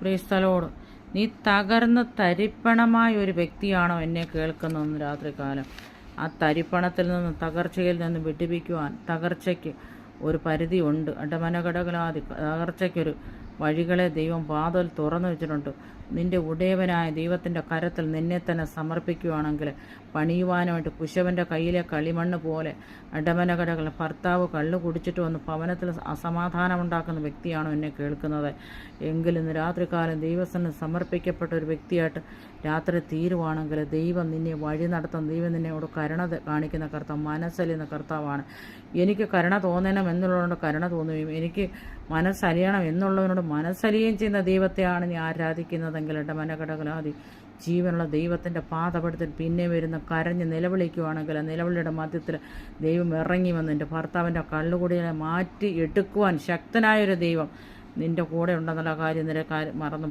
ക്രൈസ്തലോട് നീ തകർന്ന് തരിപ്പണമായ ഒരു വ്യക്തിയാണോ എന്നെ കേൾക്കുന്നതെന്ന് രാത്രികാലം? ആ തരിപ്പണത്തിൽ നിന്ന്, തകർച്ചയിൽ നിന്ന് വിടുവിക്കുവാൻ തകർച്ചയ്ക്ക് ഒരു പരിധി ഉണ്ട്. അടമനഘടകലാതി തകർച്ചയ്ക്കൊരു വഴികളെ ദൈവം വാതിൽ തുറന്നു വെച്ചിട്ടുണ്ട്. നിന്റെ ഉടയവനായ ദൈവത്തിൻ്റെ കരത്തിൽ നിന്നെ തന്നെ സമർപ്പിക്കുകയാണെങ്കിൽ പണിയുവാനായിട്ട് കുശവൻ്റെ കയ്യിലെ കളിമണ്ണ് പോലെ അടമനഘടകൾ ഭർത്താവ് കള്ളു കുടിച്ചിട്ട് വന്ന് ഭവനത്തിൽ അസമാധാനമുണ്ടാക്കുന്ന വ്യക്തിയാണോ എന്നെ കേൾക്കുന്നത് എങ്കിൽ ഇന്ന് രാത്രികാലം ദൈവത്തിന് സമർപ്പിക്കപ്പെട്ട ഒരു വ്യക്തിയായിട്ട് രാത്രി തീരുവാണെങ്കിൽ ദൈവം നിന്നെ വഴി നടത്തും. ദൈവം നിന്നോട് കരുണ കാണിക്കുന്ന കർത്താവ്, മനസ്സലിയുന്ന കർത്താവാണ്. എനിക്ക് കരുണ തോന്നണം എന്നുള്ളതുകൊണ്ട് കരുണ തോന്നുകയും എനിക്ക് മനസ്സലിയണം എന്നുള്ളതിനോട് മനസ്സലിയുകയും ചെയ്യുന്ന ദൈവത്തെയാണ് നീ ആരാധിക്കുന്നതെങ്കിൽ ഇടമനഘടകലാതി ജീവനുള്ള ദൈവത്തിൻ്റെ പാദപടത്തിൽ പിന്നെ വരുന്ന കരഞ്ഞ് നിലവിളിക്കുവാണെങ്കിൽ ആ നിലവിളിയുടെ മധ്യത്തിൽ ദൈവം ഇറങ്ങി വന്ന് നിൻ്റെ ഭർത്താവിൻ്റെ കള്ളുകുടിയെ മാറ്റി എടുക്കുവാൻ ശക്തനായൊരു ദൈവം നിൻ്റെ കൂടെ ഉണ്ടെന്നുള്ള കാര്യം മറന്നു